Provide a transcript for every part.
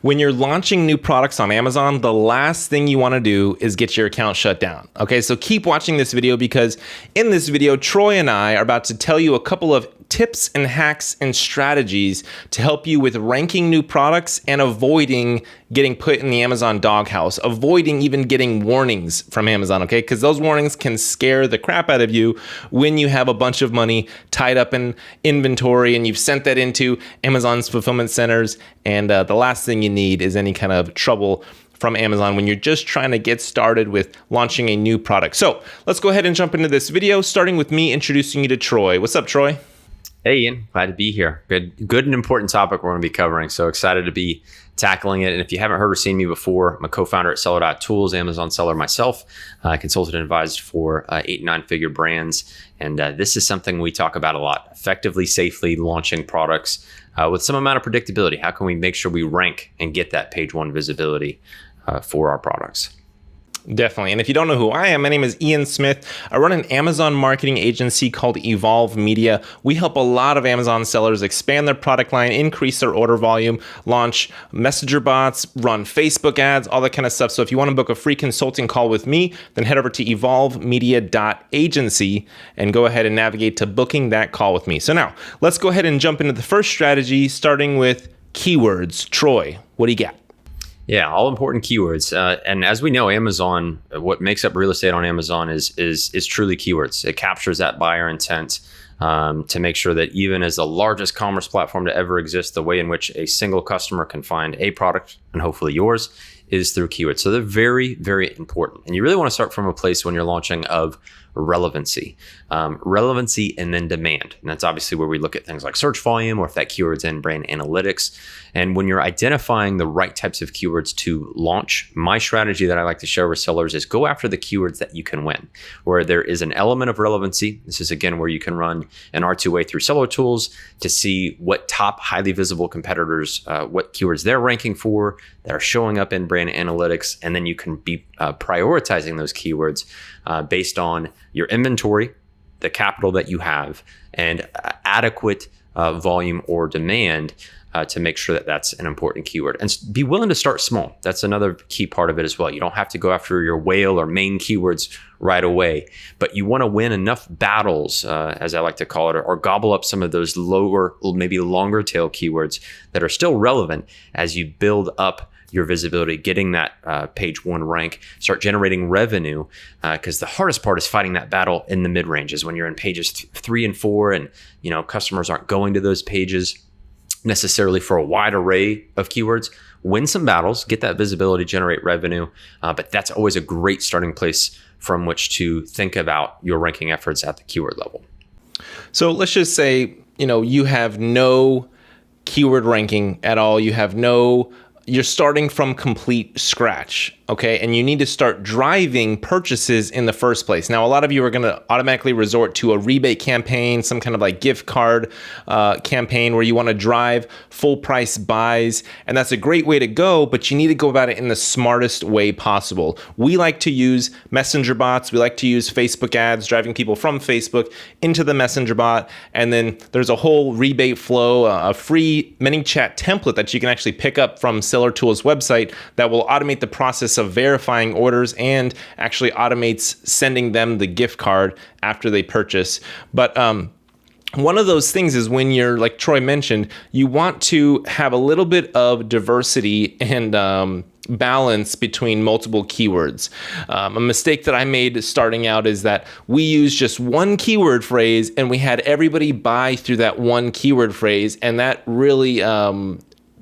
When you're launching new products on Amazon, the last thing you want to do is get your account shut down. Okay, so keep watching this video because in this video, Troy and I are about to tell you a couple of tips and hacks and strategies to help you with ranking new products and avoiding getting put in the Amazon doghouse, avoiding even getting warnings from Amazon, okay? Because those warnings can scare the crap out of you when you have a bunch of money tied up in inventory and you've sent that into Amazon's fulfillment centers, and the last thing you need is any kind of trouble from Amazon when you're just trying to get started with launching a new product. So let's go ahead and jump into this video, starting with me introducing you to Troy. What's up, Troy? Hey, Ian. Glad to be here. Good and important topic we're going to be covering. So excited to be tackling it. And if you haven't heard or seen me before, I'm a co-founder at Seller.tools, Amazon seller myself. I consulted and advised for 8 and 9-figure brands. And this is something we talk about a lot, effectively, safely launching products with some amount of predictability. How can we make sure we rank and get that page one visibility for our products? Definitely. And if you don't know who I am, my name is Ian Smith. I run an Amazon marketing agency called Evolve Media. We help a lot of Amazon sellers expand their product line, increase their order volume, launch messenger bots, run Facebook ads, all that kind of stuff. So if you want to book a free consulting call with me, then head over to evolvemedia.agency and go ahead and navigate to booking that call with me. So now let's go ahead and jump into the first strategy, starting with keywords. Troy, what do you got? Yeah, all important keywords. And as we know, Amazon, what makes up real estate on Amazon is truly keywords. It captures that buyer intent to make sure that even as the largest commerce platform to ever exist, the way in which a single customer can find a product, and hopefully yours, is through keywords. So they're very, very important. And you really want to start from a place when you're launching of relevancy. Relevancy and then demand. And that's obviously where we look at things like search volume or if that keyword's in brand analytics. And when you're identifying the right types of keywords to launch, my strategy that I like to share with sellers is go after the keywords that you can win, where there is an element of relevancy. This is again where you can run an R2A through seller tools to see what top highly visible competitors, what keywords they're ranking for that are showing up in brand analytics. And then you can be prioritizing those keywords based on your inventory, the capital that you have, and adequate volume or demand to make sure that that's an important keyword. And be willing to start small. That's another key part of it as well. You don't have to go after your whale or main keywords right away, but you want to win enough battles, as I like to call it, or gobble up some of those lower, maybe longer tail keywords that are still relevant as you build up your visibility, getting that page one rank, start generating revenue, because the hardest part is fighting that battle in the mid ranges when you're in pages 3 and 4, and customers aren't going to those pages necessarily for a wide array of keywords. Win some battles, get that visibility, generate revenue, but that's always a great starting place from which to think about your ranking efforts at the keyword level. So let's just say you have no keyword ranking at all. You're starting from complete scratch, okay? And you need to start driving purchases in the first place. Now, a lot of you are going to automatically resort to a rebate campaign, some kind of like gift card campaign where you want to drive full price buys. And that's a great way to go, but you need to go about it in the smartest way possible. We like to use messenger bots. We like to use Facebook ads, driving people from Facebook into the messenger bot. And then there's a whole rebate flow, a free ManyChat template that you can actually pick up from Seller Tools website that will automate the process of verifying orders and actually automates sending them the gift card after they purchase. But one of those things is when you're, like Troy mentioned, you want to have a little bit of diversity and balance between multiple keywords. A mistake that I made starting out is that we used just one keyword phrase and we had everybody buy through that one keyword phrase, and that really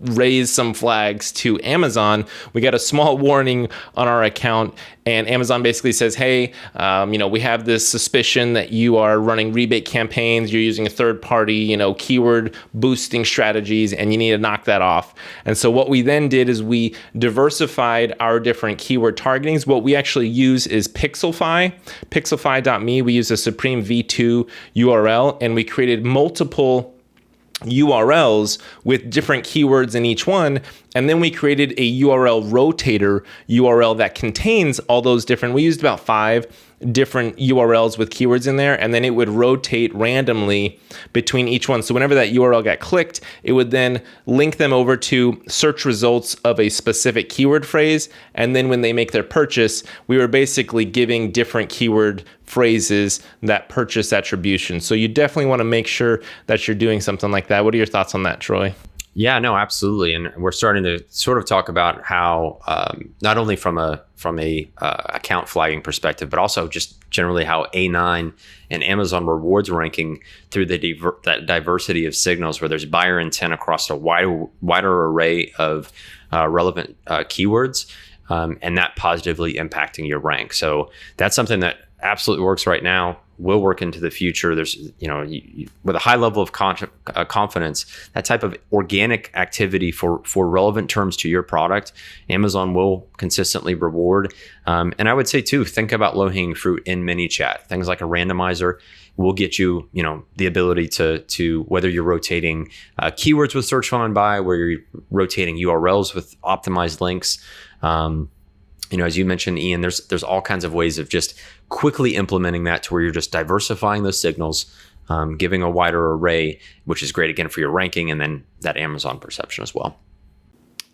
raised some flags to Amazon. We got a small warning on our account, and Amazon basically says, hey, we have this suspicion that you are running rebate campaigns, you're using a third party, keyword boosting strategies, and you need to knock that off. And so what we then did is we diversified our different keyword targetings. What we actually use is Pixelfy.me. We use a Supreme V2 URL, and we created multiple URLs with different keywords in each one, And then we created a URL rotator URL that contains all those different, we used about 5 different URLs with keywords in there, and then it would rotate randomly between each one. So whenever that URL got clicked, it would then link them over to search results of a specific keyword phrase. And then when they make their purchase, we were basically giving different keyword phrases that purchase attribution. So you definitely want to make sure that you're doing something like that. What are your thoughts on that, Troy? Yeah, no, absolutely. And we're starting to sort of talk about how not only from a account flagging perspective, but also just generally how A9 and Amazon rewards ranking through that diversity of signals, where there's buyer intent across a wider array of relevant keywords, and that positively impacting your rank. So that's something that absolutely works right now, will work into the future. There's, with a high level of confidence, that type of organic activity for relevant terms to your product, Amazon will consistently reward. And I would say too, think about low-hanging fruit in ManyChat. Things like a randomizer will get you, the ability to whether you're rotating keywords with search volume buy, where you're rotating URLs with optimized links. As you mentioned, Ian, there's all kinds of ways of just quickly implementing that to where you're just diversifying those signals, giving a wider array, which is great, again, for your ranking and then that Amazon perception as well.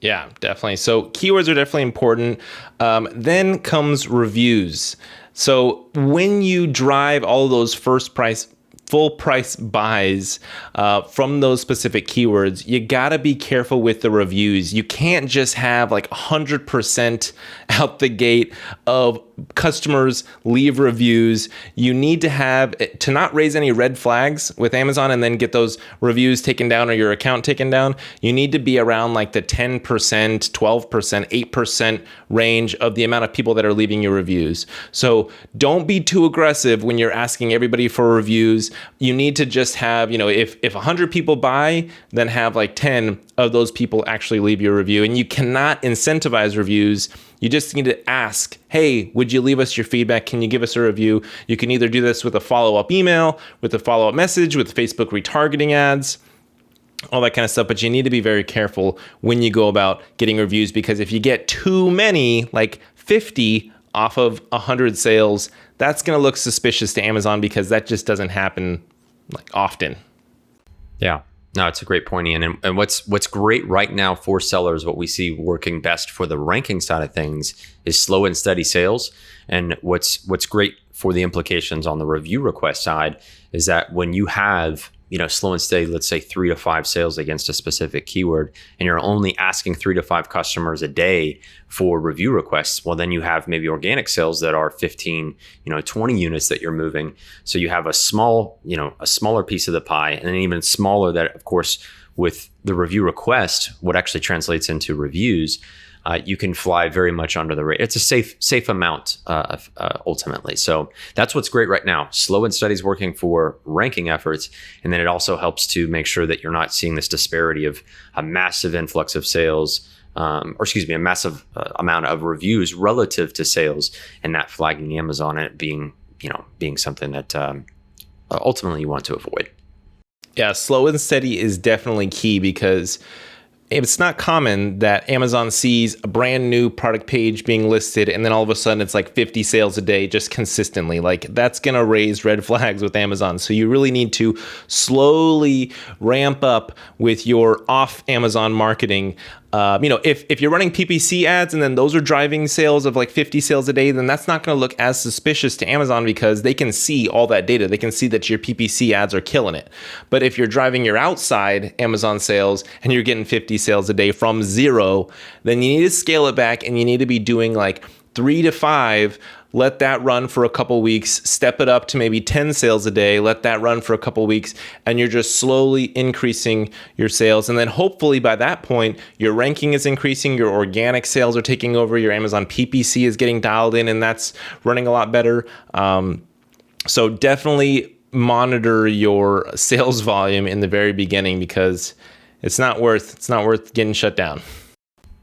Yeah, definitely. So keywords are definitely important. Then comes reviews. So when you drive all of those full price buys from those specific keywords, you gotta be careful with the reviews. You can't just have like 100% out the gate of customers leave reviews. You need to not raise any red flags with Amazon and then get those reviews taken down or your account taken down. You need to be around like the 10%, 12%, 8% range of the amount of people that are leaving your reviews. So don't be too aggressive when you're asking everybody for reviews. You need to just have, if 100 people buy, then have like 10 of those people actually leave your review. And you cannot incentivize reviews. You just need to ask, hey, would you leave us your feedback? Can you give us a review? You can either do this with a follow-up email, with a follow-up message, with Facebook retargeting ads, all that kind of stuff. But you need to be very careful when you go about getting reviews, because if you get too many, like 50 off of 100 sales, that's going to look suspicious to Amazon, because that just doesn't happen like often. Yeah. No, it's a great point, Ian. And what's great right now for sellers, what we see working best for the ranking side of things, is slow and steady sales. And what's great for the implications on the review request side is that when you have slow and steady, let's say 3 to 5 sales against a specific keyword, and you're only asking 3 to 5 customers a day for review requests, well, then you have maybe organic sales that are 15, 20 units that you're moving. So you have a smaller piece of the pie, and then even smaller that, of course, with the review request, what actually translates into reviews, you can fly very much under the radar. It's a safe amount ultimately. So that's what's great right now. Slow and steady is working for ranking efforts. And then it also helps to make sure that you're not seeing this disparity of a massive influx of sales, a massive amount of reviews relative to sales, and that flagging Amazon and it being something that ultimately you want to avoid. Yeah, slow and steady is definitely key, because it's not common that Amazon sees a brand new product page being listed and then all of a sudden it's like 50 sales a day just consistently. Like, that's going to raise red flags with Amazon. So you really need to slowly ramp up with your off Amazon marketing. If you're running PPC ads and then those are driving sales of like 50 sales a day, then that's not going to look as suspicious to Amazon, because they can see all that data. They can see that your PPC ads are killing it. But if you're driving your outside Amazon sales and you're getting 50 sales a day from zero, then you need to scale it back, and you need to be doing like 3 to 5. Let that run for a couple weeks, step it up to maybe 10 sales a day, let that run for a couple weeks, and you're just slowly increasing your sales. And then hopefully by that point, your ranking is increasing, your organic sales are taking over, your Amazon PPC is getting dialed in, and that's running a lot better. So definitely monitor your sales volume in the very beginning, because it's not worth getting shut down.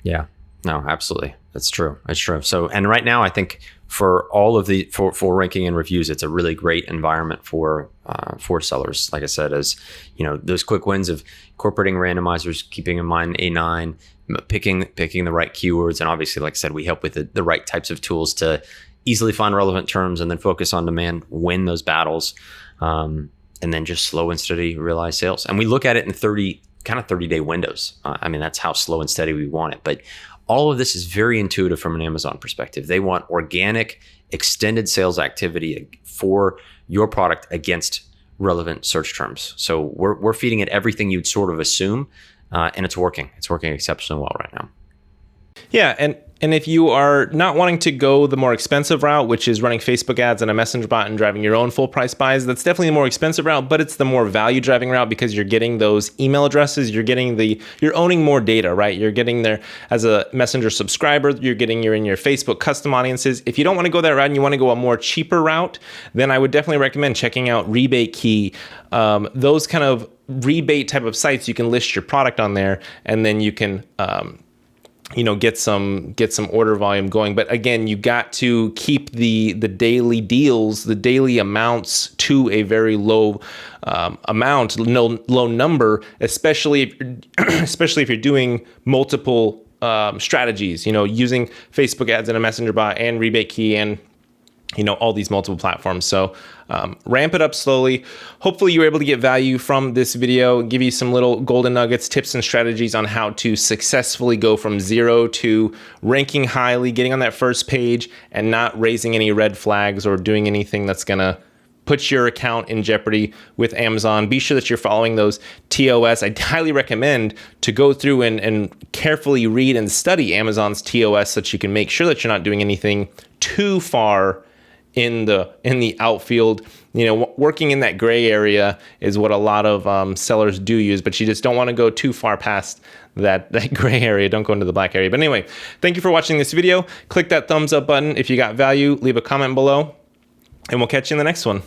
Yeah. No, absolutely. That's true. So, and right now, I think for all of for ranking and reviews, it's a really great environment for sellers. Like I said, as those quick wins of incorporating randomizers, keeping in mind A9, picking the right keywords. And obviously, like I said, we help with the right types of tools to easily find relevant terms and then focus on demand, win those battles, and then just slow and steady realize sales. And we look at it in 30-day windows. I mean, that's how slow and steady we want it. But all of this is very intuitive from an Amazon perspective. They want organic, extended sales activity for your product against relevant search terms. So we're feeding it everything you'd sort of assume, and it's working. It's working exceptionally well right now. Yeah, and if you are not wanting to go the more expensive route, which is running Facebook ads and a messenger bot and driving your own full price buys, that's definitely the more expensive route, but it's the more value driving route because you're getting those email addresses, you're owning more data, right? You're getting there as a messenger subscriber, you're in your Facebook custom audiences. If you don't want to go that route and you want to go a more cheaper route, then I would definitely recommend checking out Rebate Key. Those kind of rebate type of sites, you can list your product on there and then you can get some order volume going. But again, you got to keep the daily deals, the daily amounts to a very low low number, especially if you're doing multiple strategies, using Facebook ads and a messenger bot and Rebate Key and all these multiple platforms. So ramp it up slowly. Hopefully you were able to get value from this video, give you some little golden nuggets, tips and strategies on how to successfully go from 0 to ranking highly, getting on that first page and not raising any red flags or doing anything that's going to put your account in jeopardy with Amazon. Be sure that you're following those TOS. I highly recommend to go through and carefully read and study Amazon's TOS so that you can make sure that you're not doing anything too far in the outfield. Working in that gray area is what a lot of sellers do use, but you just don't want to go too far past that gray area. Don't go into the black area. But anyway, thank you for watching this video. Click that thumbs up button if you got value. Leave a comment below, and we'll catch you in the next one.